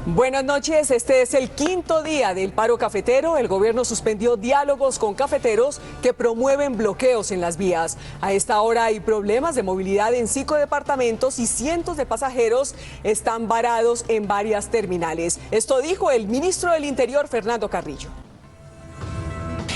Buenas noches, este es el quinto día del paro cafetero. El gobierno suspendió diálogos con cafeteros que promueven bloqueos en las vías. A esta hora hay problemas de movilidad en 5 departamentos y cientos de pasajeros están varados en varias terminales. Esto dijo el ministro del Interior, Fernando Carrillo.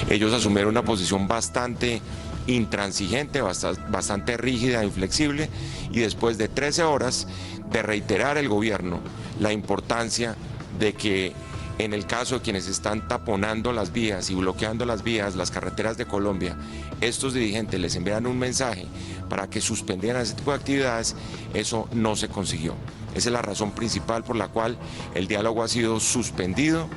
Ellos asumieron una posición bastante intransigente, bastante rígida, inflexible, y después de 13 horas de reiterar el gobierno la importancia de que en el caso de quienes están taponando las vías y bloqueando las vías, las carreteras de Colombia, estos dirigentes les enviaran un mensaje para que suspendieran ese tipo de actividades, eso no se consiguió. Esa es la razón principal por la cual el diálogo ha sido suspendido.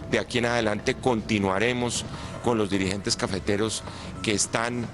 De aquí en adelante continuaremos con los dirigentes cafeteros que están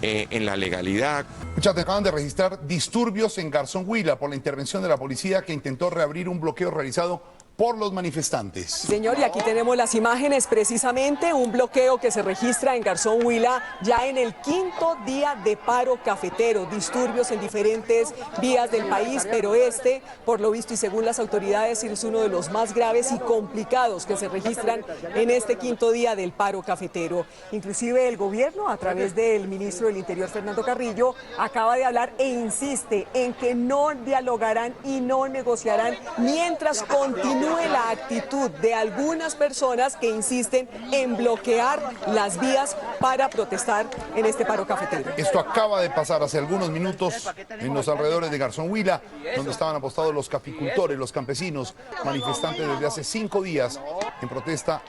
en la legalidad. Muchas acaban de registrar disturbios en Garzón Huila por la intervención de la policía que intentó reabrir un bloqueo realizado por los manifestantes. Señor, y aquí tenemos las imágenes, precisamente un bloqueo que se registra en Garzón Huila ya en el quinto día de paro cafetero, disturbios en diferentes vías del país, pero este, por lo visto y según las autoridades, es uno de los más graves y complicados que se registran en este quinto día del paro cafetero. Inclusive el gobierno, a través del ministro del Interior, Fernando Carrillo, acaba de hablar e insiste en que no dialogarán y no negociarán mientras continúe la actitud de algunas personas que insisten en bloquear las vías para protestar en este paro cafetero. Esto acaba de pasar hace algunos minutos en los alrededores de Garzón Huila, donde estaban apostados los caficultores, los campesinos, manifestantes desde hace 5 días en protesta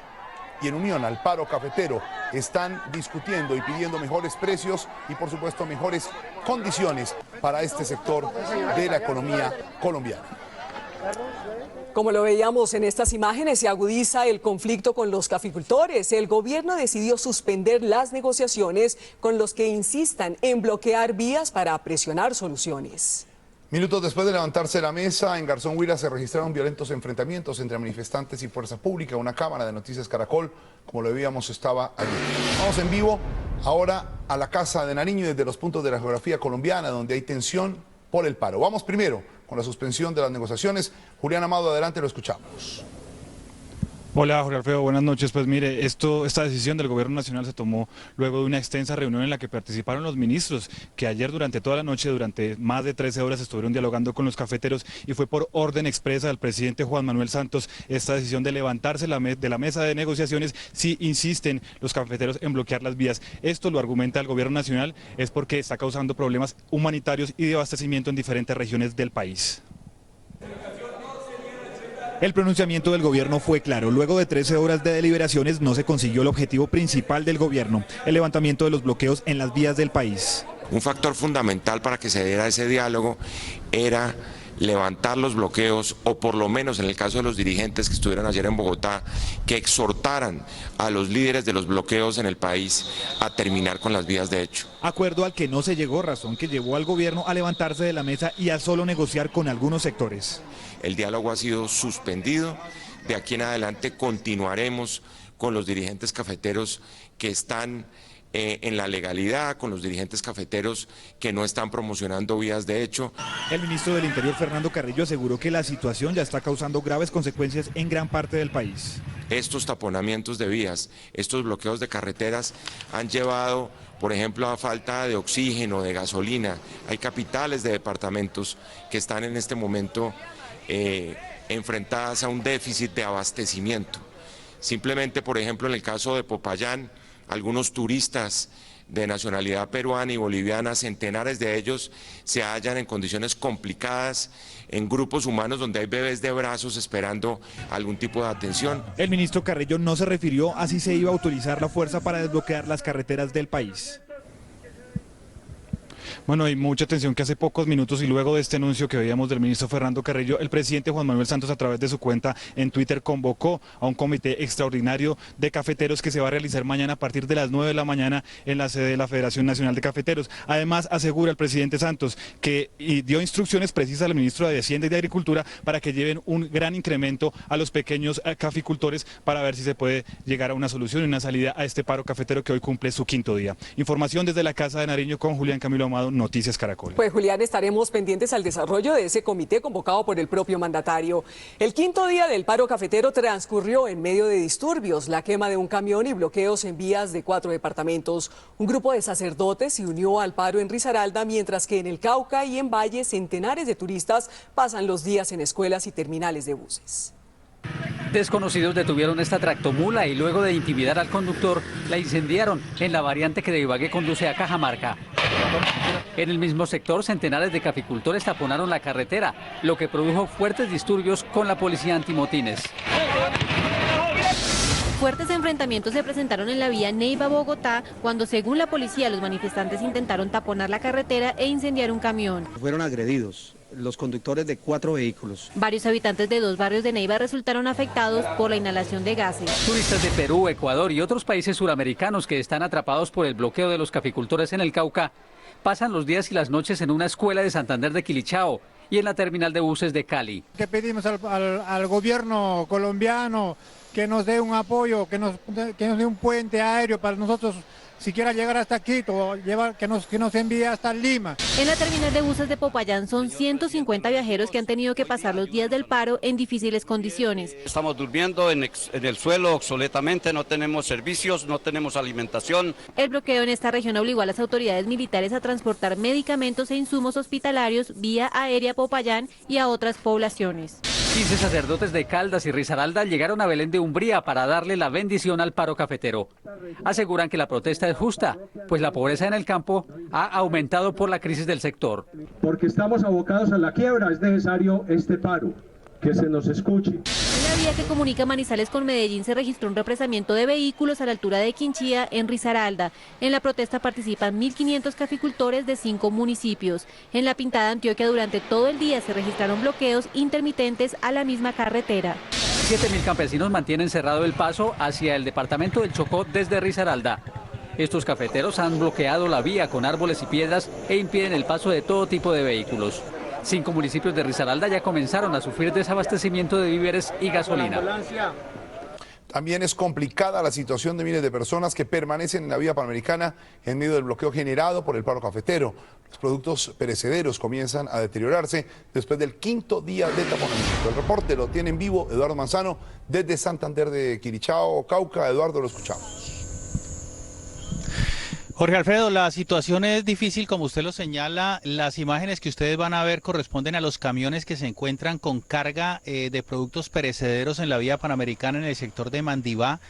y en unión al paro cafetero. Están discutiendo y pidiendo mejores precios y por supuesto mejores condiciones para este sector de la economía colombiana. Como lo veíamos en estas imágenes, se agudiza el conflicto con los caficultores. El gobierno decidió suspender las negociaciones con los que insistan en bloquear vías para presionar soluciones. Minutos después de levantarse la mesa, en Garzón Huila se registraron violentos enfrentamientos entre manifestantes y fuerza pública. Una cámara de Noticias Caracol, como lo veíamos, estaba allí. Vamos en vivo ahora a la Casa de Nariño desde los puntos de la geografía colombiana, donde hay tensión por el paro. Vamos primero con la suspensión de las negociaciones. Julián Amado, adelante, lo escuchamos. Hola, Jorge Alfredo, buenas noches. Pues mire, esta decisión del Gobierno Nacional se tomó luego de una extensa reunión en la que participaron los ministros, que ayer durante toda la noche, durante más de 13 horas, estuvieron dialogando con los cafeteros, y fue por orden expresa del presidente Juan Manuel Santos esta decisión de levantarse de la mesa de negociaciones si insisten los cafeteros en bloquear las vías. Esto lo argumenta el Gobierno Nacional, es porque está causando problemas humanitarios y de abastecimiento en diferentes regiones del país. El pronunciamiento del gobierno fue claro. Luego de 13 horas de deliberaciones no se consiguió el objetivo principal del gobierno, el levantamiento de los bloqueos en las vías del país. Un factor fundamental para que se diera ese diálogo era levantar los bloqueos, o por lo menos en el caso de los dirigentes que estuvieron ayer en Bogotá, que exhortaran a los líderes de los bloqueos en el país a terminar con las vías de hecho. Acuerdo al que no se llegó, razón que llevó al gobierno a levantarse de la mesa y a solo negociar con algunos sectores. El diálogo ha sido suspendido. De aquí en adelante continuaremos con los dirigentes cafeteros que están en la legalidad, con los dirigentes cafeteros que no están promocionando vías de hecho. El ministro del Interior, Fernando Carrillo, aseguró que la situación ya está causando graves consecuencias en gran parte del país. Estos taponamientos de vías, estos bloqueos de carreteras han llevado, por ejemplo, a falta de oxígeno, de gasolina. Hay capitales de departamentos que están en este momento enfrentadas a un déficit de abastecimiento. Simplemente, por ejemplo, en el caso de Popayán, algunos turistas de nacionalidad peruana y boliviana, centenares de ellos, se hallan en condiciones complicadas, en grupos humanos donde hay bebés de brazos esperando algún tipo de atención. El ministro Carrillo no se refirió a si se iba a utilizar la fuerza para desbloquear las carreteras del país. Bueno, hay mucha atención que hace pocos minutos y luego de este anuncio que veíamos del ministro Fernando Carrillo, el presidente Juan Manuel Santos, a través de su cuenta en Twitter, convocó a un comité extraordinario de cafeteros que se va a realizar mañana a partir de las 9 de la mañana en la sede de la Federación Nacional de Cafeteros. Además, asegura el presidente Santos que dio instrucciones precisas al ministro de Hacienda y de Agricultura para que lleven un gran incremento a los pequeños caficultores para ver si se puede llegar a una solución y una salida a este paro cafetero que hoy cumple su quinto día. Información desde la Casa de Nariño con Julián Camilo Amado. informado Noticias Caracol. Pues Julián, estaremos pendientes al desarrollo de ese comité convocado por el propio mandatario. El quinto día del paro cafetero transcurrió en medio de disturbios, la quema de un camión y bloqueos en vías de 4 departamentos. Un grupo de sacerdotes se unió al paro en Risaralda, mientras que en el Cauca y en Valle centenares de turistas pasan los días en escuelas y terminales de buses. Desconocidos detuvieron esta tractomula y luego de intimidar al conductor, la incendiaron en la variante que de Ibagué conduce a Cajamarca. En el mismo sector, centenares de caficultores taponaron la carretera, lo que produjo fuertes disturbios con la policía antimotines. Fuertes enfrentamientos se presentaron en la vía Neiva-Bogotá cuando, según la policía, los manifestantes intentaron taponar la carretera e incendiar un camión. Fueron agredidos los conductores de 4 vehículos. Varios habitantes de 2 barrios de Neiva resultaron afectados por la inhalación de gases. Turistas de Perú, Ecuador y otros países suramericanos que están atrapados por el bloqueo de los caficultores en el Cauca pasan los días y las noches en una escuela de Santander de Quilichao y en la terminal de buses de Cali. Que pedimos al gobierno colombiano que nos dé un apoyo, que nos dé un puente aéreo para nosotros siquiera llegar hasta Quito, que nos envíe hasta Lima. En la terminal de buses de Popayán son 150 viajeros que han tenido que pasar los días del paro en difíciles condiciones. Estamos durmiendo en el suelo obsoletamente, no tenemos servicios, no tenemos alimentación. El bloqueo en esta región obligó a las autoridades militares a transportar medicamentos e insumos hospitalarios vía aérea a Popayán y a otras poblaciones. 15 sacerdotes de Caldas y Risaralda llegaron a Belén de Umbría para darle la bendición al paro cafetero. Aseguran que la protesta es justa, pues la pobreza en el campo ha aumentado por la crisis del sector. Porque estamos abocados a la quiebra, es necesario este paro, que se nos escuche. En la vía que comunica Manizales con Medellín se registró un represamiento de vehículos a la altura de Quinchía, en Risaralda. En la protesta participan 1.500 caficultores de 5 municipios. En la Pintada, Antioquia, durante todo el día se registraron bloqueos intermitentes a la misma carretera. 7.000 campesinos mantienen cerrado el paso hacia el departamento del Chocó desde Risaralda. Estos cafeteros han bloqueado la vía con árboles y piedras e impiden el paso de todo tipo de vehículos. 5 municipios de Risaralda ya comenzaron a sufrir desabastecimiento de víveres y gasolina. También es complicada la situación de miles de personas que permanecen en la vía panamericana en medio del bloqueo generado por el paro cafetero. Los productos perecederos comienzan a deteriorarse después del quinto día de taponamiento. El reporte lo tiene en vivo Eduardo Manzano desde Santander de Quilichao, Cauca. Eduardo, lo escuchamos. Jorge Alfredo, la situación es difícil, como usted lo señala. Las imágenes que ustedes van a ver corresponden a los camiones que se encuentran con carga de productos perecederos en la vía panamericana en el sector de Mandivá,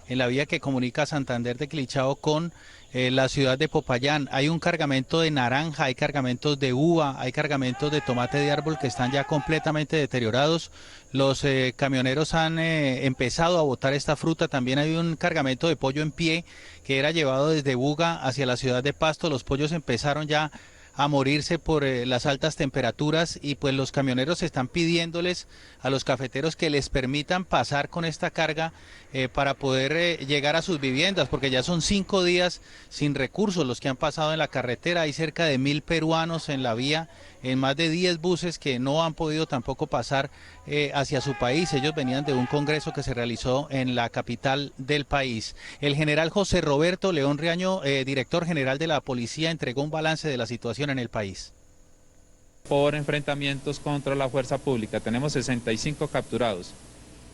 en la vía que comunica Santander de Quilichao con la ciudad de Popayán. Hay un cargamento de naranja, hay cargamentos de uva, hay cargamentos de tomate de árbol que están ya completamente deteriorados. Los camioneros han empezado a botar esta fruta. También hay un cargamento de pollo en pie que era llevado desde Buga hacia la ciudad de Pasto. Los pollos empezaron ya a morirse por las altas temperaturas y pues los camioneros están pidiéndoles a los cafeteros que les permitan pasar con esta carga para poder llegar a sus viviendas, porque ya son 5 días sin recursos los que han pasado en la carretera. Hay cerca de 1.000 peruanos en la vía, en más de 10 buses que no han podido tampoco pasar hacia su país. Ellos venían de un congreso que se realizó en la capital del país. El general José Roberto León Riaño, director general de la policía, entregó un balance de la situación en el país. Por enfrentamientos contra la fuerza pública tenemos 65 capturados.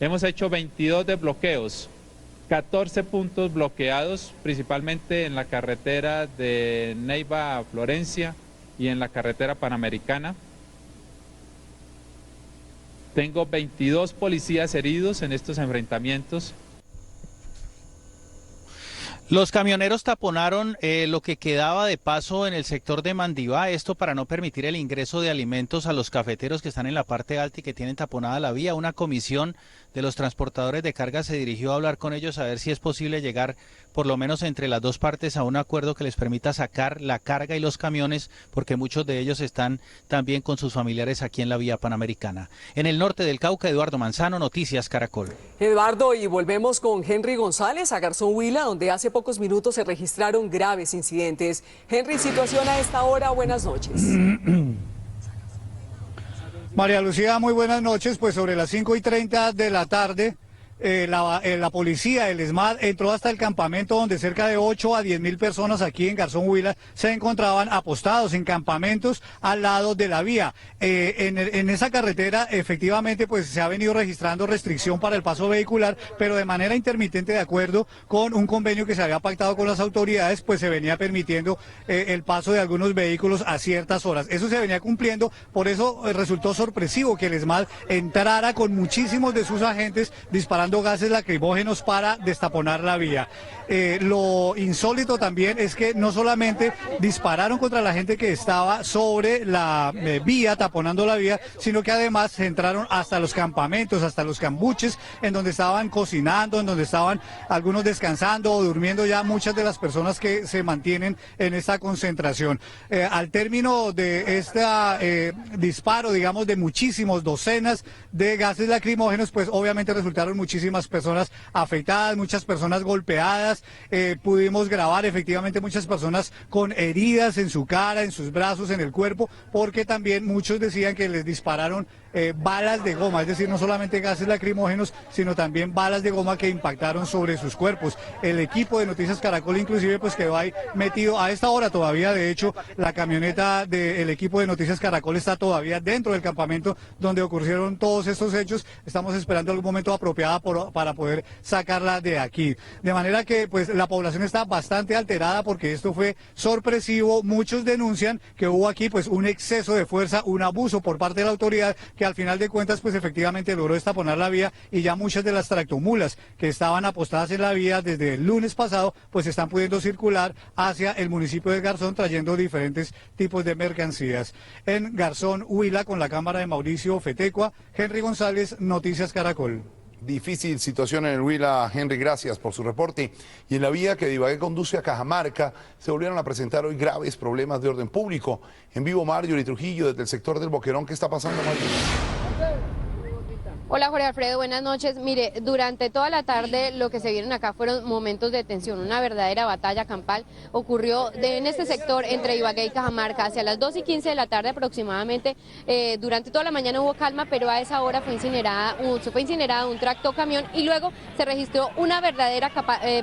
Hemos hecho 22 desbloqueos, 14 puntos bloqueados, principalmente en la carretera de Neiva a Florencia y en la carretera panamericana. Tengo 22 policías heridos en estos enfrentamientos. Los camioneros taponaron lo que quedaba de paso en el sector de Mandivá, esto para no permitir el ingreso de alimentos a los cafeteros que están en la parte alta y que tienen taponada la vía. Una comisión de los transportadores de carga se dirigió a hablar con ellos a ver si es posible llegar por lo menos entre las dos partes a un acuerdo que les permita sacar la carga y los camiones, porque muchos de ellos están también con sus familiares aquí en la vía panamericana. En el norte del Cauca, Eduardo Manzano, Noticias Caracol. Eduardo, y volvemos con Henry González a Garzón Huila, donde hace pocos minutos se registraron graves incidentes. Henry, situación a esta hora, buenas noches. María Lucía, muy buenas noches. Pues sobre las 5:30 de la tarde la policía, el ESMAD, entró hasta el campamento donde cerca de 8 a 10.000 personas aquí en Garzón Huila se encontraban apostados en campamentos al lado de la vía. En esa carretera efectivamente pues se ha venido registrando restricción para el paso vehicular, pero de manera intermitente, de acuerdo con un convenio que se había pactado con las autoridades, pues se venía permitiendo el paso de algunos vehículos a ciertas horas. Eso se venía cumpliendo, por eso resultó sorpresivo que el ESMAD entrara con muchísimos de sus agentes disparando gases lacrimógenos para destaponar la vía. Lo insólito también es que no solamente dispararon contra la gente que estaba sobre la vía, taponando la vía, sino que además se entraron hasta los campamentos, hasta los cambuches, en donde estaban cocinando, en donde estaban algunos descansando o durmiendo ya muchas de las personas que se mantienen en esta concentración. Al término de este disparo, digamos, de muchísimos docenas de gases lacrimógenos, pues obviamente resultaron muchísimas personas afectadas, muchas personas golpeadas. Pudimos grabar efectivamente muchas personas con heridas en su cara, en sus brazos, en el cuerpo, porque también muchos decían que les dispararon balas de goma, es decir, no solamente gases lacrimógenos, sino también balas de goma que impactaron sobre sus cuerpos. El equipo de Noticias Caracol inclusive pues quedó ahí metido a esta hora todavía. De hecho, la camioneta del equipo de Noticias Caracol está todavía dentro del campamento donde ocurrieron todos estos hechos. Estamos esperando algún momento apropiado para poder sacarla de aquí. De manera que pues la población está bastante alterada porque esto fue sorpresivo. Muchos denuncian que hubo aquí pues un exceso de fuerza, un abuso por parte de la autoridad, que al final de cuentas pues efectivamente logró destaponar la vía, y ya muchas de las tractomulas que estaban apostadas en la vía desde el lunes pasado pues están pudiendo circular hacia el municipio de Garzón trayendo diferentes tipos de mercancías. En Garzón Huila, con la cámara de Mauricio Fetecua, Henry González, Noticias Caracol. Difícil situación en el Huila, Henry, gracias por su reporte. Y en la vía que de Ibagué conduce a Cajamarca se volvieron a presentar hoy graves problemas de orden público. En vivo, Marjorie Trujillo, desde el sector del Boquerón. ¿Qué está pasando, Marjorie? Hola Jorge Alfredo, buenas noches. Mire, durante toda la tarde lo que se vieron acá fueron momentos de tensión, una verdadera batalla campal ocurrió en este sector entre Ibagué y Cajamarca hacia las 2:15 de la tarde aproximadamente. Durante toda la mañana hubo calma, pero a esa hora se fue incinerado un tractocamión y luego se registró una verdadera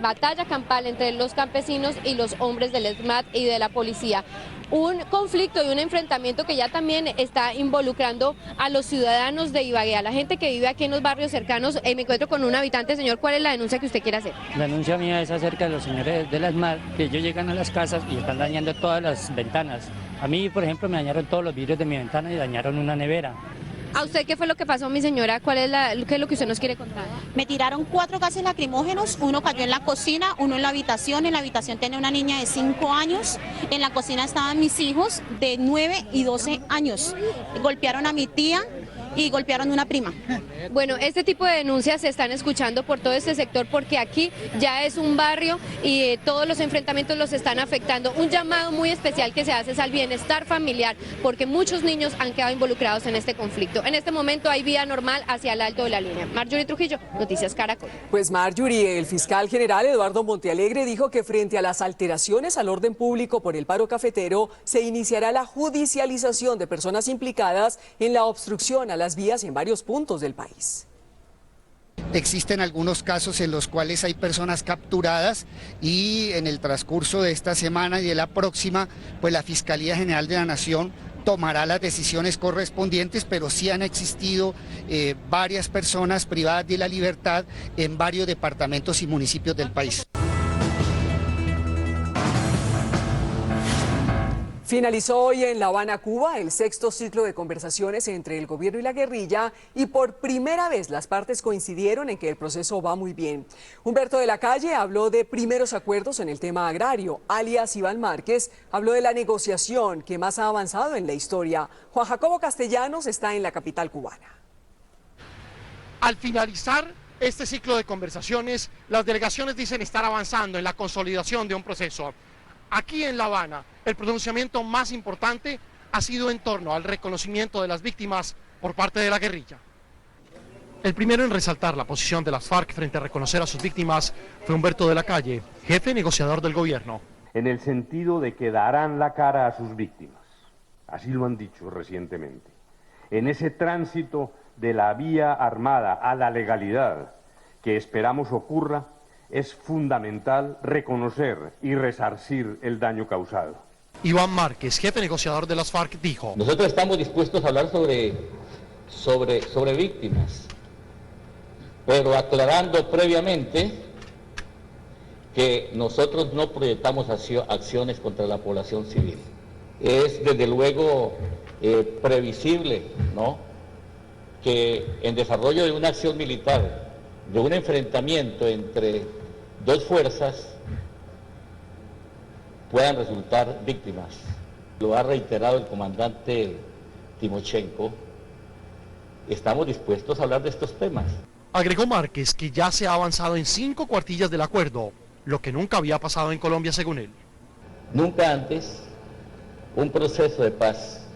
batalla campal entre los campesinos y los hombres del ESMAD y de la policía. Un conflicto y un enfrentamiento que ya también está involucrando a los ciudadanos de Ibagué, a la gente que vive aquí en los barrios cercanos. Me encuentro con un habitante. Señor, ¿cuál es la denuncia que usted quiere hacer? La denuncia mía es acerca de los señores de la ESMAD, que ellos llegan a las casas y están dañando todas las ventanas. A mí, por ejemplo, me dañaron todos los vidrios de mi ventana y dañaron una nevera. ¿A usted qué fue lo que pasó, mi señora? ¿Qué es lo que usted nos quiere contar? Me tiraron 4 gases lacrimógenos, uno cayó en la cocina, uno en la habitación tenía una niña de 5 años, en la cocina estaban mis hijos de 9 y 12 años, golpearon a mi tía y golpearon a una prima. Bueno, este tipo de denuncias se están escuchando por todo este sector porque aquí ya es un barrio y todos los enfrentamientos los están afectando. Un llamado muy especial que se hace es al bienestar familiar porque muchos niños han quedado involucrados en este conflicto. En este momento hay vía normal hacia el alto de la línea. Marjorie Trujillo, Noticias Caracol. Pues Marjorie, el fiscal general Eduardo Montealegre dijo que frente a las alteraciones al orden público por el paro cafetero se iniciará la judicialización de personas implicadas en la obstrucción a las vías en varios puntos del país. Existen algunos casos en los cuales hay personas capturadas y en el transcurso de esta semana y de la próxima, pues la Fiscalía General de la Nación tomará las decisiones correspondientes, pero sí han existido varias personas privadas de la libertad en varios departamentos y municipios del país. Finalizó hoy en La Habana, Cuba, el 6º ciclo de conversaciones entre el gobierno y la guerrilla y por primera vez las partes coincidieron en que el proceso va muy bien. Humberto de la Calle habló de primeros acuerdos en el tema agrario, alias Iván Márquez habló de la negociación que más ha avanzado en la historia. Juan Jacobo Castellanos está en la capital cubana. Al finalizar este ciclo de conversaciones, las delegaciones dicen estar avanzando en la consolidación de un proceso. Aquí en La Habana, el pronunciamiento más importante ha sido en torno al reconocimiento de las víctimas por parte de la guerrilla. El primero en resaltar la posición de las FARC frente a reconocer a sus víctimas fue Humberto de la Calle, jefe negociador del gobierno. En el sentido de que darán la cara a sus víctimas, así lo han dicho recientemente. En ese tránsito de la vía armada a la legalidad, que esperamos ocurra, es fundamental reconocer y resarcir el daño causado. Iván Márquez, jefe negociador de las FARC, dijo: nosotros estamos dispuestos a hablar sobre víctimas, pero aclarando previamente que nosotros no proyectamos acciones contra la población civil. Es desde luego previsible, ¿no?, que en desarrollo de una acción militar, de un enfrentamiento entre dos fuerzas, puedan resultar víctimas. Lo ha reiterado el comandante Timochenko. Estamos dispuestos a hablar de estos temas. Agregó Márquez que ya se ha avanzado en 5 cuartillas del acuerdo, lo que nunca había pasado en Colombia, según él. Nunca antes un proceso de paz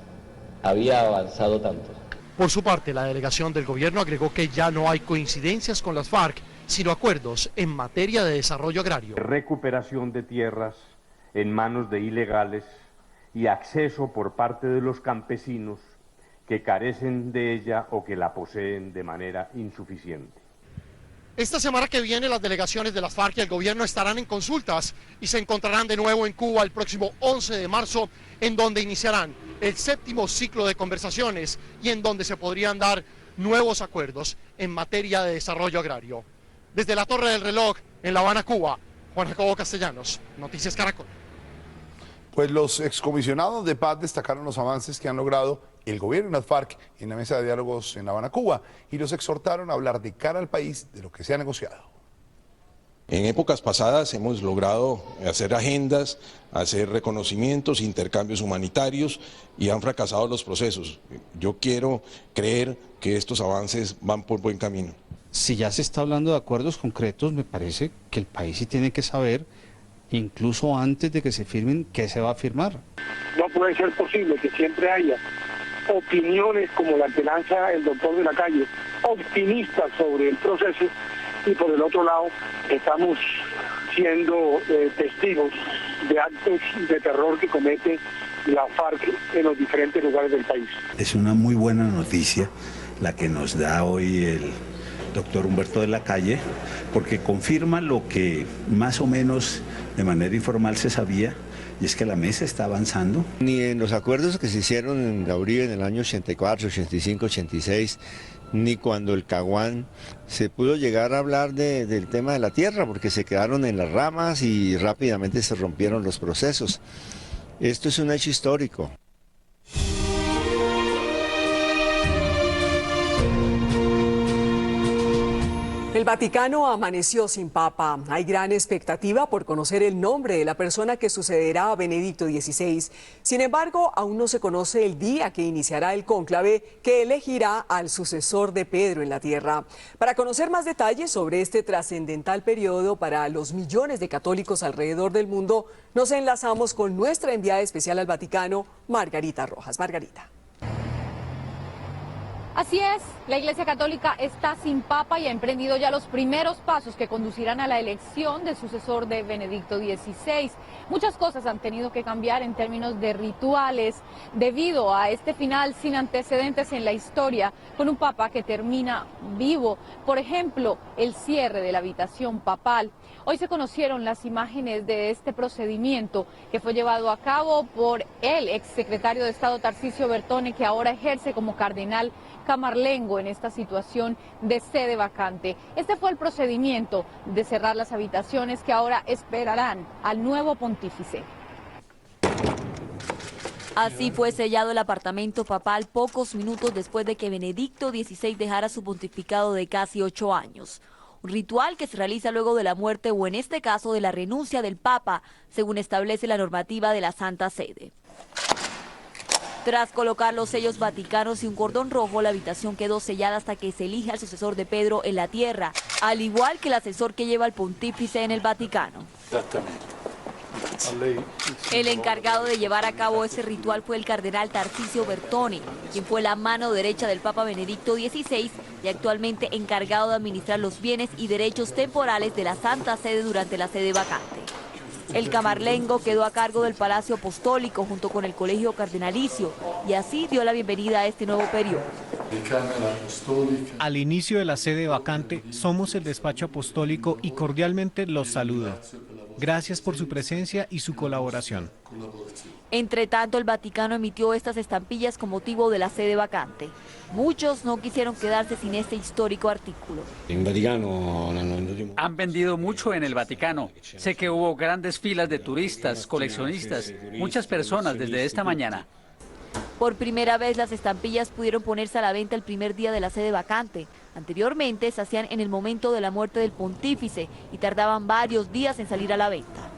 había avanzado tanto. Por su parte, la delegación del gobierno agregó que ya no hay coincidencias con las FARC, sino acuerdos en materia de desarrollo agrario. Recuperación de tierras en manos de ilegales y acceso por parte de los campesinos que carecen de ella o que la poseen de manera insuficiente. Esta semana que viene las delegaciones de las FARC y el gobierno estarán en consultas y se encontrarán de nuevo en Cuba el próximo 11 de marzo, en donde iniciarán el 7º ciclo de conversaciones y en donde se podrían dar nuevos acuerdos en materia de desarrollo agrario. Desde la Torre del Reloj, en La Habana, Cuba, Juan Jacobo Castellanos, Noticias Caracol. Pues los excomisionados de paz destacaron los avances que han logrado el gobierno y las FARC en la mesa de diálogos en La Habana, Cuba, y los exhortaron a hablar de cara al país de lo que se ha negociado. En épocas pasadas hemos logrado hacer agendas, hacer reconocimientos, intercambios humanitarios y han fracasado los procesos. Yo quiero creer que estos avances van por buen camino. Si ya se está hablando de acuerdos concretos, me parece que el país sí tiene que saber, incluso antes de que se firmen, qué se va a firmar. No puede ser posible que siempre haya opiniones como la que lanza el doctor de la calle, optimistas sobre el proceso, y por el otro lado estamos siendo testigos de actos de terror que comete la FARC en los diferentes lugares del país. Es una muy buena noticia la que nos da hoy el doctor Humberto de la Calle, porque confirma lo que más o menos de manera informal se sabía, y es que la mesa está avanzando. Ni en los acuerdos que se hicieron en la Uribe en el año 84, 85, 86, ni cuando el Caguán se pudo llegar a hablar del tema de la tierra, porque se quedaron en las ramas y rápidamente se rompieron los procesos. Esto es un hecho histórico. El Vaticano amaneció sin papa. Hay gran expectativa por conocer el nombre de la persona que sucederá a Benedicto XVI. Sin embargo, aún no se conoce el día que iniciará el cónclave que elegirá al sucesor de Pedro en la tierra. Para conocer más detalles sobre este trascendental periodo para los millones de católicos alrededor del mundo, nos enlazamos con nuestra enviada especial al Vaticano, Margarita Rojas. Margarita. Así es, la Iglesia Católica está sin papa y ha emprendido ya los primeros pasos que conducirán a la elección del sucesor de Benedicto XVI. Muchas cosas han tenido que cambiar en términos de rituales debido a este final sin antecedentes en la historia, con un papa que termina vivo. Por ejemplo, el cierre de la habitación papal. Hoy se conocieron las imágenes de este procedimiento que fue llevado a cabo por el exsecretario de Estado Tarcisio Bertone, que ahora ejerce como cardenal camarlengo en esta situación de sede vacante. Este fue el procedimiento de cerrar las habitaciones que ahora esperarán al nuevo pontífice. Así fue sellado el apartamento papal pocos minutos después de que Benedicto XVI dejara su pontificado de casi 8 años. Un ritual que se realiza luego de la muerte o en este caso de la renuncia del Papa, según establece la normativa de la Santa Sede. Tras colocar los sellos vaticanos y un cordón rojo, la habitación quedó sellada hasta que se elige al sucesor de Pedro en la tierra, al igual que el asesor que lleva al pontífice en el Vaticano. El encargado de llevar a cabo ese ritual fue el cardenal Tarcisio Bertone, quien fue la mano derecha del Papa Benedicto XVI y actualmente encargado de administrar los bienes y derechos temporales de la Santa Sede durante la sede vacante. El camarlengo quedó a cargo del Palacio Apostólico junto con el Colegio Cardenalicio y así dio la bienvenida a este nuevo periodo. Al inicio de la sede vacante, somos el despacho apostólico y cordialmente los saludo. Gracias por su presencia y su colaboración. Entre tanto, el Vaticano emitió estas estampillas con motivo de la sede vacante. Muchos no quisieron quedarse sin este histórico artículo. Han vendido mucho en el Vaticano. Sé que hubo grandes filas de turistas, coleccionistas, muchas personas desde esta mañana. Por primera vez las estampillas pudieron ponerse a la venta el primer día de la sede vacante. Anteriormente se hacían en el momento de la muerte del pontífice y tardaban varios días en salir a la venta.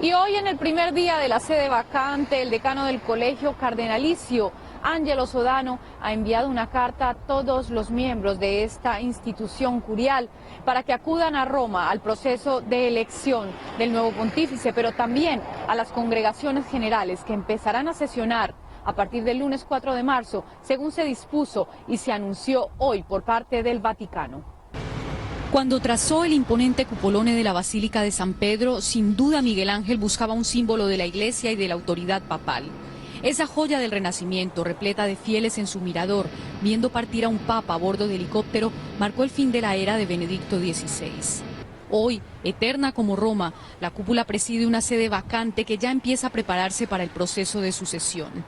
Y hoy, en el primer día de la sede vacante, el decano del Colegio Cardenalicio, Angelo Sodano, ha enviado una carta a todos los miembros de esta institución curial para que acudan a Roma al proceso de elección del nuevo pontífice, pero también a las congregaciones generales que empezarán a sesionar a partir del lunes 4 de marzo, según se dispuso y se anunció hoy por parte del Vaticano. Cuando trazó el imponente cupolone de la Basílica de San Pedro, sin duda Miguel Ángel buscaba un símbolo de la Iglesia y de la autoridad papal. Esa joya del Renacimiento, repleta de fieles en su mirador, viendo partir a un papa a bordo de helicóptero, marcó el fin de la era de Benedicto XVI. Hoy, eterna como Roma, la cúpula preside una sede vacante que ya empieza a prepararse para el proceso de sucesión.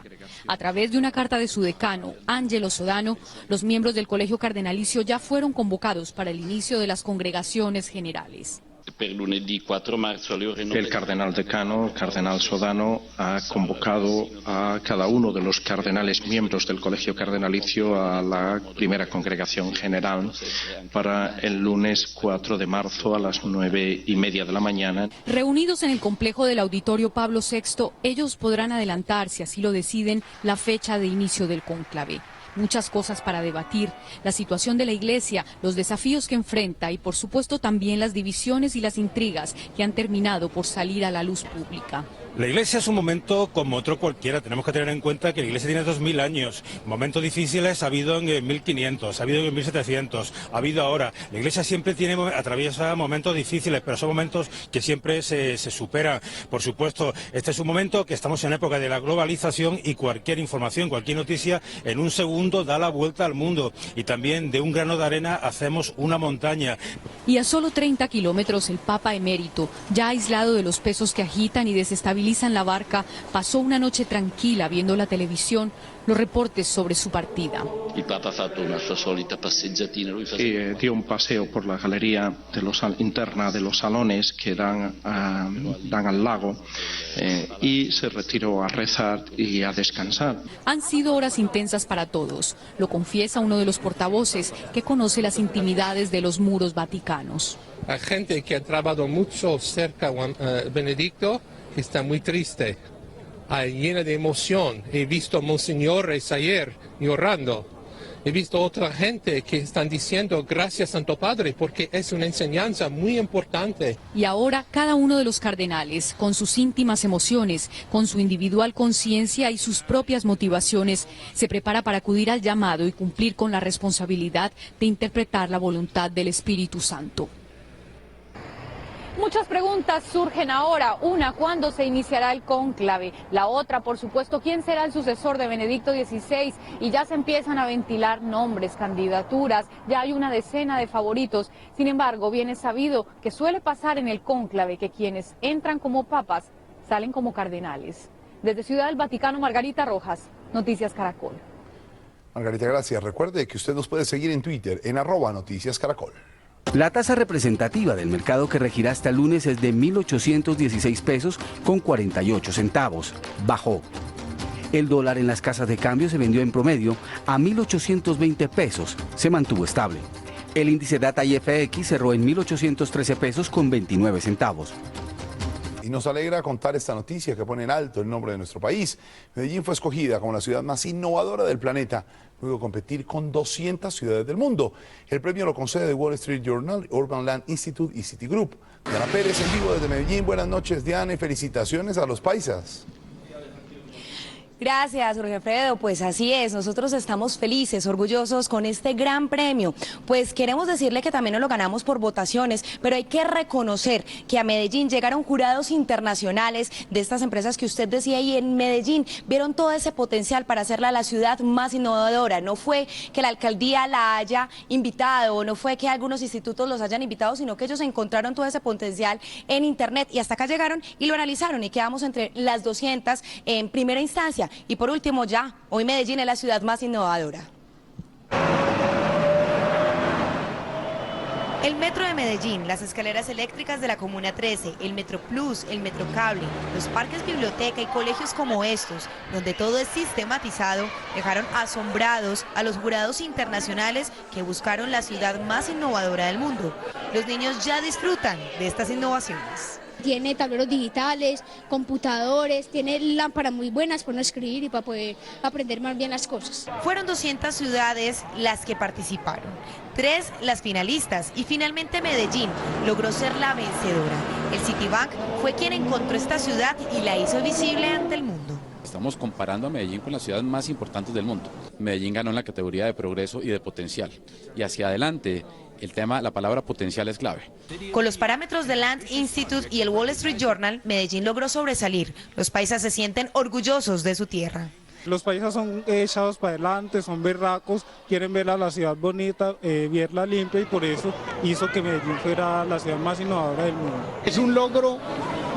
A través de una carta de su decano, Angelo Sodano, los miembros del Colegio Cardenalicio ya fueron convocados para el inicio de las congregaciones generales. El cardenal decano, el cardenal Sodano, ha convocado a cada uno de los cardenales miembros del Colegio Cardenalicio a la primera congregación general para el lunes 4 de marzo a las 9:30 de la mañana. Reunidos en el complejo del Auditorio Pablo VI, ellos podrán adelantar, si así lo deciden, la fecha de inicio del cónclave. Muchas cosas para debatir, la situación de la Iglesia, los desafíos que enfrenta y por supuesto también las divisiones y las intrigas que han terminado por salir a la luz pública. La Iglesia es un momento como otro cualquiera. Tenemos que tener en cuenta que la Iglesia tiene 2000 años. Momentos difíciles ha habido en 1500, ha habido en 1700, ha habido ahora. La Iglesia siempre atraviesa momentos difíciles, pero son momentos que siempre se superan. Por supuesto, este es un momento que estamos en época de la globalización y cualquier información, cualquier noticia, en un segundo da la vuelta al mundo. Y también de un grano de arena hacemos una montaña. Y a solo 30 kilómetros, el Papa emérito, ya aislado de los pesos que agitan y desestabilizan la barca, pasó una noche tranquila viendo la televisión, los reportes sobre su partida. El Papa ha fatto una sua solita passeggiatina. Dio un paseo por la galería interna de los salones que dan al lago y se retiró a rezar y a descansar. Han sido horas intensas para todos, lo confiesa uno de los portavoces que conoce las intimidades de los muros vaticanos. La gente que ha trabajado mucho cerca de Benedicto está muy triste, llena de emoción. He visto a Monseñor ayer llorando. He visto otra gente que están diciendo gracias Santo Padre porque es una enseñanza muy importante. Y ahora cada uno de los cardenales, con sus íntimas emociones, con su individual conciencia y sus propias motivaciones, se prepara para acudir al llamado y cumplir con la responsabilidad de interpretar la voluntad del Espíritu Santo. Muchas preguntas surgen ahora. Una, ¿cuándo se iniciará el cónclave? La otra, por supuesto, ¿quién será el sucesor de Benedicto XVI? Y ya se empiezan a ventilar nombres, candidaturas, ya hay una decena de favoritos. Sin embargo, bien es sabido que suele pasar en el cónclave que quienes entran como papas salen como cardenales. Desde Ciudad del Vaticano, Margarita Rojas, Noticias Caracol. Margarita, gracias. Recuerde que usted nos puede seguir en Twitter en @NoticiasCaracol. La tasa representativa del mercado que regirá hasta el lunes es de 1.816 pesos con 48 centavos. Bajó. El dólar en las casas de cambio se vendió en promedio a 1.820 pesos. Se mantuvo estable. El índice Data IFX cerró en 1.813 pesos con 29 centavos. Y nos alegra contar esta noticia que pone en alto el nombre de nuestro país. Medellín fue escogida como la ciudad más innovadora del planeta, luego de competir con 200 ciudades del mundo. El premio lo concede The Wall Street Journal, Urban Land Institute y Citigroup. Diana Pérez en vivo desde Medellín. Buenas noches, Diana, y felicitaciones a los paisas. Gracias, Jorge Alfredo. Pues así es, nosotros estamos felices, orgullosos con este gran premio. Pues queremos decirle que también nos lo ganamos por votaciones, pero hay que reconocer que a Medellín llegaron jurados internacionales de estas empresas que usted decía, y en Medellín vieron todo ese potencial para hacerla la ciudad más innovadora. No fue que la alcaldía la haya invitado, no fue que algunos institutos los hayan invitado, sino que ellos encontraron todo ese potencial en internet y hasta acá llegaron y lo analizaron y quedamos entre las 200 en primera instancia. Y por último, ya, hoy Medellín es la ciudad más innovadora. El metro de Medellín, las escaleras eléctricas de la Comuna 13, el Metro Plus, el Metro Cable, los parques biblioteca y colegios como estos, donde todo es sistematizado, dejaron asombrados a los jurados internacionales que buscaron la ciudad más innovadora del mundo. Los niños ya disfrutan de estas innovaciones. Tiene tableros digitales, computadores, tiene lámparas muy buenas para no escribir y para poder aprender más bien las cosas. Fueron 200 ciudades las que participaron, 3 las finalistas y finalmente Medellín logró ser la vencedora. El Citibank fue quien encontró esta ciudad y la hizo visible ante el mundo. Estamos comparando a Medellín con las ciudades más importantes del mundo. Medellín ganó en la categoría de progreso y de potencial. Y hacia adelante, la palabra potencial es clave. Con los parámetros del Land Institute y el Wall Street Journal, Medellín logró sobresalir. Los paisas se sienten orgullosos de su tierra. Los paisas son echados para adelante, son berracos, quieren ver a la ciudad bonita, verla limpia, y por eso hizo que Medellín fuera la ciudad más innovadora del mundo. Es un logro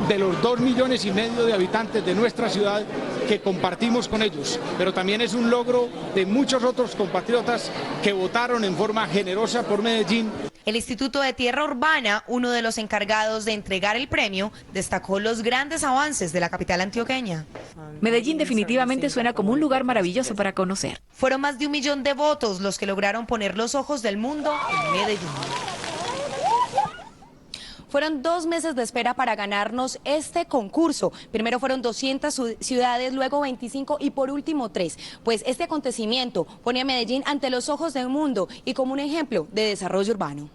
de los 2,5 millones de habitantes de nuestra ciudad que compartimos con ellos, pero también es un logro de muchos otros compatriotas que votaron en forma generosa por Medellín. El Instituto de Tierra Urbana, uno de los encargados de entregar el premio, destacó los grandes avances de la capital antioqueña. Medellín definitivamente suena como un lugar maravilloso para conocer. Fueron más de 1 millón de votos los que lograron poner los ojos del mundo en Medellín. Fueron 2 meses de espera para ganarnos este concurso. Primero fueron 200 ciudades, luego 25 y por último 3. Pues este acontecimiento pone a Medellín ante los ojos del mundo y como un ejemplo de desarrollo urbano.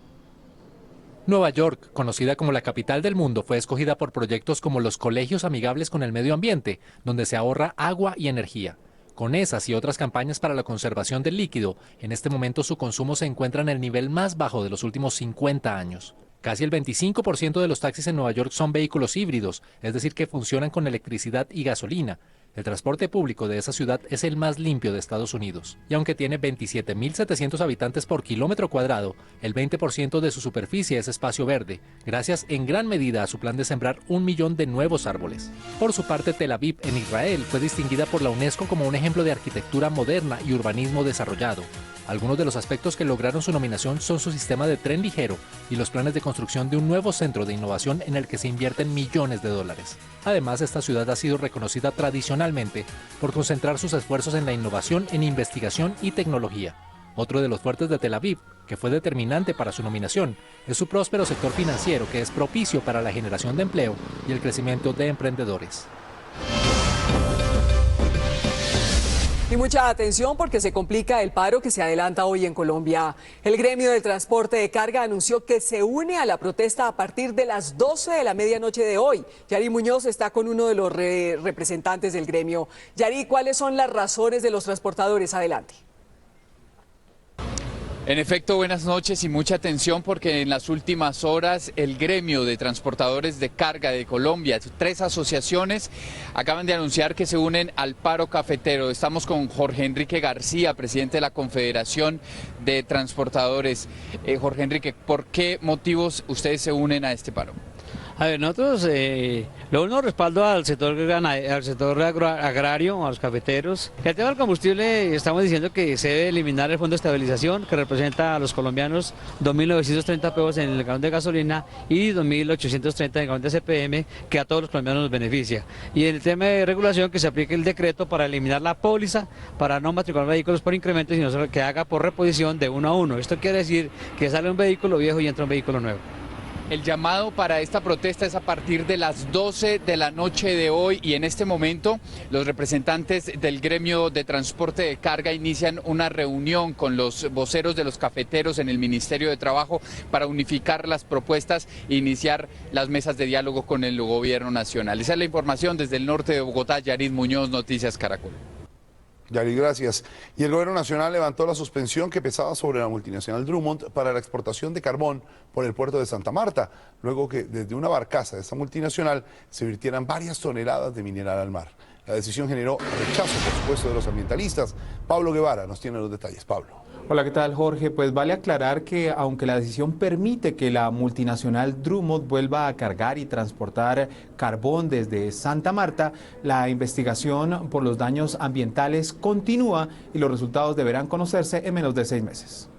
Nueva York, conocida como la capital del mundo, fue escogida por proyectos como los colegios amigables con el medio ambiente, donde se ahorra agua y energía. Con esas y otras campañas para la conservación del líquido, en este momento su consumo se encuentra en el nivel más bajo de los últimos 50 años. Casi el 25% de los taxis en Nueva York son vehículos híbridos, es decir, que funcionan con electricidad y gasolina. El transporte público de esa ciudad es el más limpio de Estados Unidos. Y aunque tiene 27.700 habitantes por kilómetro cuadrado, el 20% de su superficie es espacio verde, gracias en gran medida a su plan de sembrar 1 millón de nuevos árboles. Por su parte, Tel Aviv, en Israel, fue distinguida por la UNESCO como un ejemplo de arquitectura moderna y urbanismo desarrollado. Algunos de los aspectos que lograron su nominación son su sistema de tren ligero y los planes de construcción de un nuevo centro de innovación en el que se invierten millones de dólares. Además, esta ciudad ha sido reconocida tradicionalmente por concentrar sus esfuerzos en la innovación, en investigación y tecnología. Otro de los fuertes de Tel Aviv, que fue determinante para su nominación, es su próspero sector financiero, que es propicio para la generación de empleo y el crecimiento de emprendedores. Y mucha atención porque se complica el paro que se adelanta hoy en Colombia. El gremio del transporte de carga anunció que se une a la protesta a partir de las 12 de la medianoche de hoy. Yari Muñoz está con uno de los representantes del gremio. Yari, ¿cuáles son las razones de los transportadores? Adelante. En efecto, buenas noches y mucha atención porque en las últimas horas el gremio de transportadores de carga de Colombia, 3 asociaciones, acaban de anunciar que se unen al paro cafetero. Estamos con Jorge Enrique García, presidente de la Confederación de Transportadores. Jorge Enrique, ¿por qué motivos ustedes se unen a este paro? A ver, nosotros lo uno respaldo al sector agrario, a los cafeteros. El tema del combustible, estamos diciendo que se debe eliminar el fondo de estabilización que representa a los colombianos 2.930 pesos en el galón de gasolina y 2.830 en el galón de CPM, que a todos los colombianos nos beneficia. Y en el tema de regulación, que se aplique el decreto para eliminar la póliza, para no matricular vehículos por incremento, sino que haga por reposición de 1 a 1. Esto quiere decir que sale un vehículo viejo y entra un vehículo nuevo. El llamado para esta protesta es a partir de las 12 de la noche de hoy y en este momento los representantes del gremio de transporte de carga inician una reunión con los voceros de los cafeteros en el Ministerio de Trabajo para unificar las propuestas e iniciar las mesas de diálogo con el gobierno nacional. Esa es la información desde el norte de Bogotá. Yarid Muñoz, Noticias Caracol. Yari, gracias. Y el gobierno nacional levantó la suspensión que pesaba sobre la multinacional Drummond para la exportación de carbón por el puerto de Santa Marta, luego que desde una barcaza de esta multinacional se virtieran varias toneladas de mineral al mar. La decisión generó rechazo, por supuesto, de los ambientalistas. Pablo Guevara nos tiene los detalles. Pablo. Hola, ¿qué tal, Jorge? Pues vale aclarar que aunque la decisión permite que la multinacional Drummond vuelva a cargar y transportar carbón desde Santa Marta, la investigación por los daños ambientales continúa y los resultados deberán conocerse en menos de 6 meses.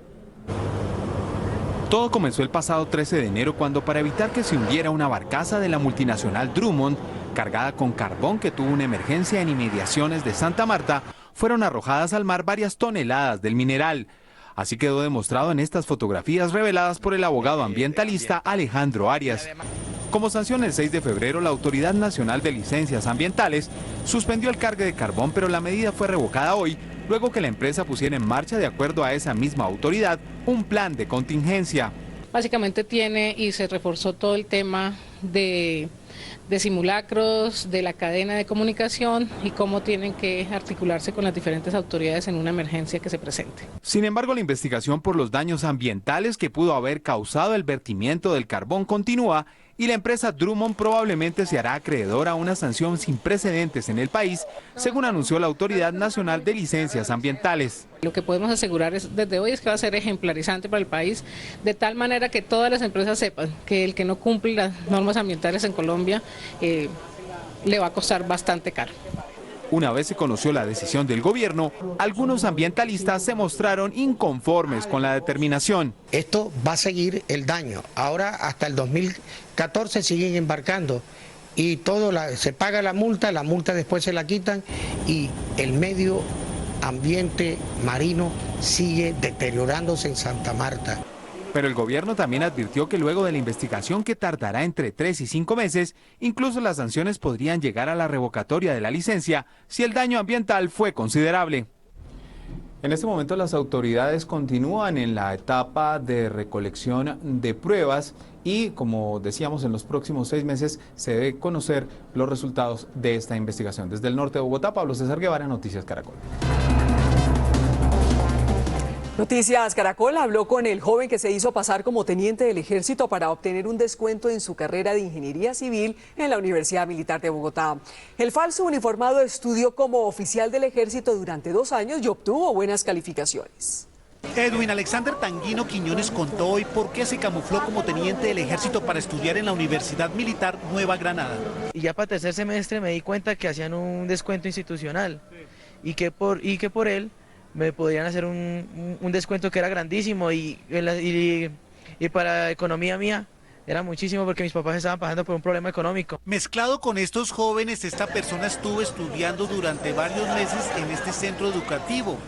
Todo comenzó el pasado 13 de enero cuando, para evitar que se hundiera una barcaza de la multinacional Drummond cargada con carbón que tuvo una emergencia en inmediaciones de Santa Marta, fueron arrojadas al mar varias toneladas del mineral. Así quedó demostrado en estas fotografías reveladas por el abogado ambientalista Alejandro Arias. Como sanción, el 6 de febrero, la Autoridad Nacional de Licencias Ambientales suspendió el cargue de carbón, pero la medida fue revocada hoy, luego que la empresa pusiera en marcha, de acuerdo a esa misma autoridad, un plan de contingencia. Básicamente tiene y se reforzó todo el tema de simulacros, de la cadena de comunicación y cómo tienen que articularse con las diferentes autoridades en una emergencia que se presente. Sin embargo, la investigación por los daños ambientales que pudo haber causado el vertimiento del carbón continúa y la empresa Drummond probablemente se hará acreedora a una sanción sin precedentes en el país, según anunció la Autoridad Nacional de Licencias Ambientales. Lo que podemos asegurar desde hoy es que va a ser ejemplarizante para el país, de tal manera que todas las empresas sepan que el que no cumple las normas ambientales en Colombia le va a costar bastante caro. Una vez se conoció la decisión del gobierno, algunos ambientalistas se mostraron inconformes con la determinación. Esto va a seguir el daño. Ahora hasta el 2014 siguen embarcando y se paga la multa después se la quitan y el medio ambiente marino sigue deteriorándose en Santa Marta. Pero el gobierno también advirtió que luego de la investigación, que tardará entre 3 y 5 meses, incluso las sanciones podrían llegar a la revocatoria de la licencia si el daño ambiental fue considerable. En este momento las autoridades continúan en la etapa de recolección de pruebas y, como decíamos, en los próximos 6 meses se debe conocer los resultados de esta investigación. Desde el norte de Bogotá, Pablo César Guevara, Noticias Caracol. Noticias Caracol habló con el joven que se hizo pasar como teniente del ejército para obtener un descuento en su carrera de ingeniería civil en la Universidad Militar de Bogotá. El falso uniformado estudió como oficial del ejército durante 2 años y obtuvo buenas calificaciones. Edwin Alexander Tanguino Quiñones contó hoy por qué se camufló como teniente del ejército para estudiar en la Universidad Militar Nueva Granada. Y ya para tercer semestre me di cuenta que hacían un descuento institucional y que por él me podían hacer un descuento que era grandísimo y para la economía mía era muchísimo porque mis papás estaban pasando por un problema económico. Mezclado con estos jóvenes, esta persona estuvo estudiando durante varios meses en este centro educativo.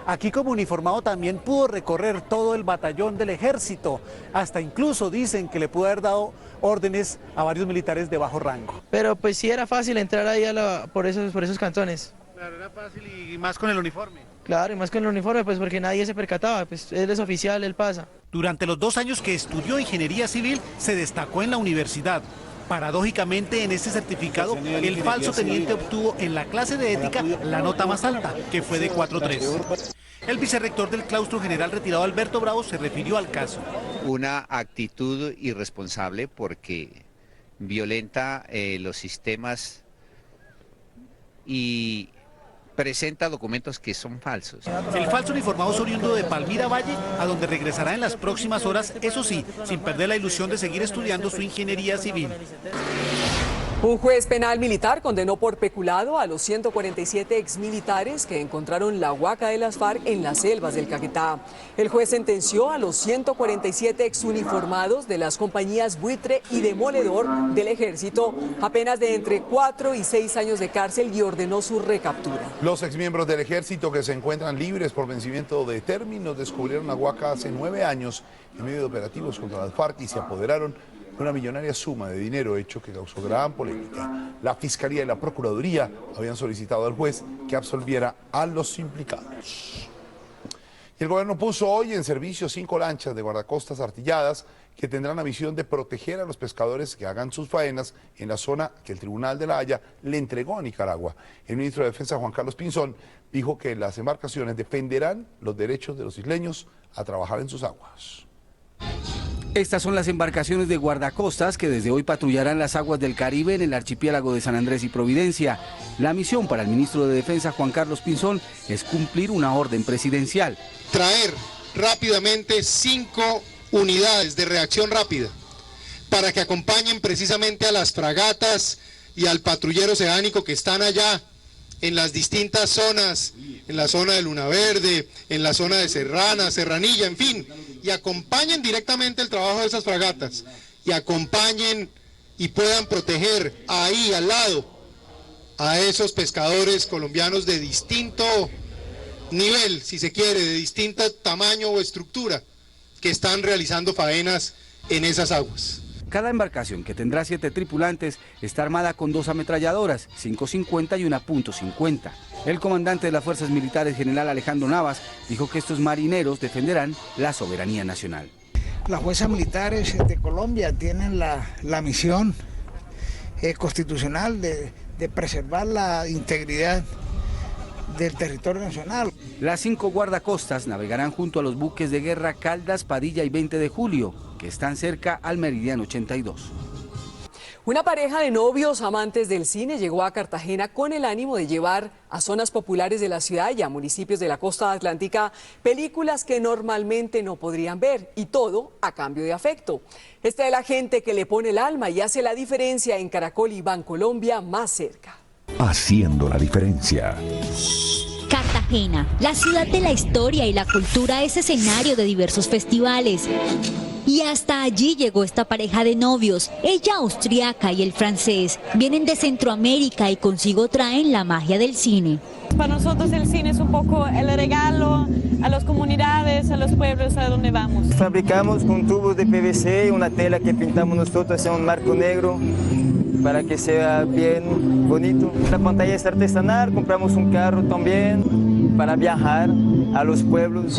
Aquí como uniformado también pudo recorrer todo el batallón del ejército, hasta incluso dicen que le pudo haber dado órdenes a varios militares de bajo rango. Pero pues sí era fácil entrar ahí por esos cantones. Claro, era fácil y más con el uniforme. Claro, y más con el uniforme, pues porque nadie se percataba, pues él es oficial, él pasa. Durante los 2 años que estudió ingeniería civil, se destacó en la universidad. Paradójicamente, en este certificado, el falso teniente obtuvo en la clase de ética la nota más alta, que fue de 4.3. El vicerrector del claustro general retirado Alberto Bravo se refirió al caso. Una actitud irresponsable porque violenta los sistemas y presenta documentos que son falsos. El falso uniformado es oriundo de Palmira Valle, a donde regresará en las próximas horas, eso sí, sin perder la ilusión de seguir estudiando su ingeniería civil. Un juez penal militar condenó por peculado a los 147 exmilitares que encontraron la huaca de las FARC en las selvas del Caquetá. El juez sentenció a los 147 exuniformados de las compañías Buitre y Demoledor del Ejército a penas de entre 4 y 6 años de cárcel y ordenó su recaptura. Los exmiembros del Ejército que se encuentran libres por vencimiento de términos descubrieron la huaca hace 9 años en medio de operativos contra las FARC y se apoderaron una millonaria suma de dinero, hecho que causó gran polémica. La Fiscalía y la Procuraduría habían solicitado al juez que absolviera a los implicados. Y el gobierno puso hoy en servicio 5 lanchas de guardacostas artilladas que tendrán la misión de proteger a los pescadores que hagan sus faenas en la zona que el Tribunal de La Haya le entregó a Nicaragua. El ministro de Defensa, Juan Carlos Pinzón, dijo que las embarcaciones defenderán los derechos de los isleños a trabajar en sus aguas. Estas son las embarcaciones de guardacostas que desde hoy patrullarán las aguas del Caribe en el archipiélago de San Andrés y Providencia. La misión para el ministro de Defensa, Juan Carlos Pinzón, es cumplir una orden presidencial. Traer rápidamente 5 unidades de reacción rápida para que acompañen precisamente a las fragatas y al patrullero oceánico que están allá en las distintas zonas, en la zona de Luna Verde, en la zona de Serrana, Serranilla, en fin, y acompañen directamente el trabajo de esas fragatas y acompañen y puedan proteger ahí al lado a esos pescadores colombianos de distinto nivel, si se quiere, de distinto tamaño o estructura, que están realizando faenas en esas aguas. Cada embarcación, que tendrá 7 tripulantes, está armada con 2 ametralladoras, 5.50 y una .50. El comandante de las Fuerzas Militares, general Alejandro Navas, dijo que estos marineros defenderán la soberanía nacional. Las fuerzas militares de Colombia tienen la misión constitucional de preservar la integridad del territorio nacional. Las 5 guardacostas navegarán junto a los buques de guerra Caldas, Padilla y 20 de Julio, que están cerca al meridiano 82. Una pareja de novios amantes del cine llegó a Cartagena con el ánimo de llevar a zonas populares de la ciudad y a municipios de la costa atlántica películas que normalmente no podrían ver, y todo a cambio de afecto. Esta es la gente que le pone el alma y hace la diferencia en Caracol y Bancolombia más cerca. Haciendo la diferencia. Cartagena, la ciudad de la historia y la cultura, es escenario de diversos festivales. Y hasta allí llegó esta pareja de novios, ella austriaca y el francés. Vienen de Centroamérica y consigo traen la magia del cine. Para nosotros el cine es un poco el regalo a las comunidades, a los pueblos a donde vamos. Fabricamos con tubos de PVC una tela que pintamos nosotros en un marco negro para que sea bien bonito. La pantalla es artesanal, compramos un carro también para viajar a los pueblos.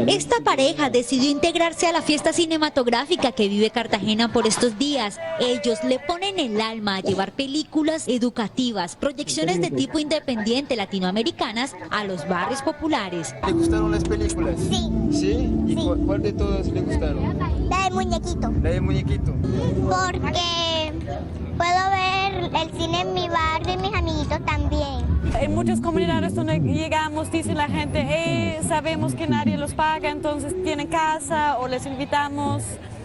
Esta pareja decidió integrarse a la fiesta cinematográfica que vive Cartagena por estos días. Ellos le ponen el alma a llevar películas educativas, proyecciones de tipo independiente latinoamericanas a los barrios populares. ¿Le gustaron las películas? Sí. ¿Sí? ¿Y cuál de todas le gustaron? La del muñequito. La del muñequito. Porque puedo ver el cine en mi barrio y mis amiguitos también. En muchas comunidades donde llegamos dicen la gente, hey, sabemos que nadie los paga, entonces tienen casa o les invitamos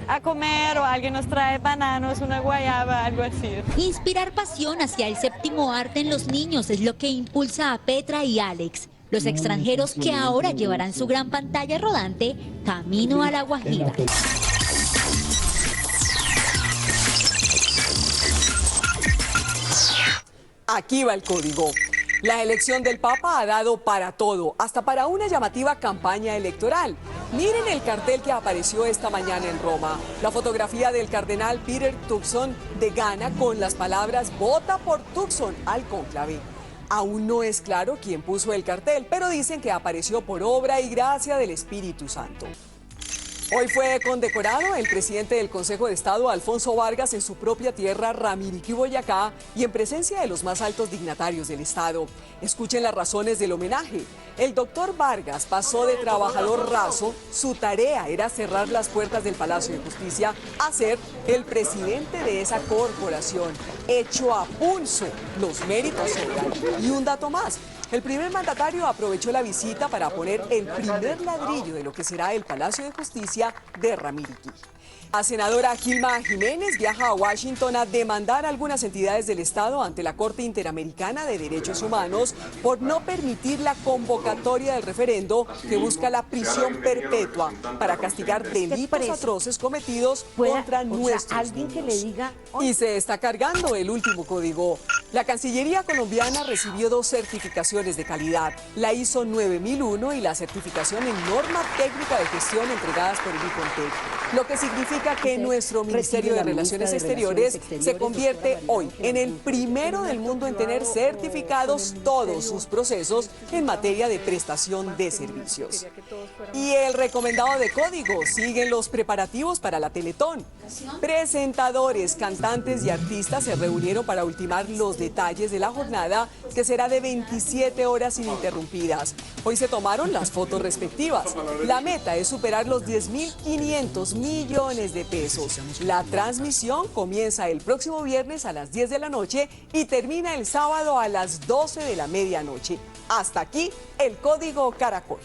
a comer o alguien nos trae bananos, una guayaba, algo así. Inspirar pasión hacia el séptimo arte en los niños es lo que impulsa a Petra y Alex, los extranjeros que ahora llevarán su gran pantalla rodante camino a La Guajira. Aquí va el código. La elección del Papa ha dado para todo, hasta para una llamativa campaña electoral. Miren el cartel que apareció esta mañana en Roma. La fotografía del cardenal Peter Turkson de Ghana con las palabras "Vota por Turkson" al cónclave. Aún no es claro quién puso el cartel, pero dicen que apareció por obra y gracia del Espíritu Santo. Hoy fue condecorado el presidente del Consejo de Estado, Alfonso Vargas, en su propia tierra, Ramiriquí, Boyacá, y en presencia de los más altos dignatarios del Estado. Escuchen las razones del homenaje. El doctor Vargas pasó de trabajador raso, su tarea era cerrar las puertas del Palacio de Justicia, a ser el presidente de esa corporación, hecho a pulso. Los méritos sobran. Y un dato más. El primer mandatario aprovechó la visita para poner el primer ladrillo de lo que será el Palacio de Justicia de Ramiriquí. La senadora Gilma Jiménez viaja a Washington a demandar a algunas entidades del Estado ante la Corte Interamericana de Derechos Humanos por no permitir la convocatoria del referendo que busca la prisión perpetua para castigar delitos atroces cometidos contra nuestros niños. Y se está cargando el último código. La Cancillería colombiana recibió 2 certificaciones certificaciones de calidad, la ISO 9001 y la certificación en norma técnica de gestión entregadas por el ICONTEC, lo que significa que nuestro Ministerio de Relaciones Exteriores se convierte hoy en el primero del mundo en tener certificados todos sus procesos en materia de prestación de servicios. Y el recomendado de código, siguen los preparativos para la Teletón. Presentadores, cantantes y artistas se reunieron para ultimar los detalles de la jornada, que será de 27 horas ininterrumpidas. Hoy se tomaron las fotos respectivas. La meta es superar los 10.500 millones de pesos. La transmisión comienza el próximo viernes a las 10 de la noche y termina el sábado a las 12 de la medianoche. Hasta aquí el Código Caracol.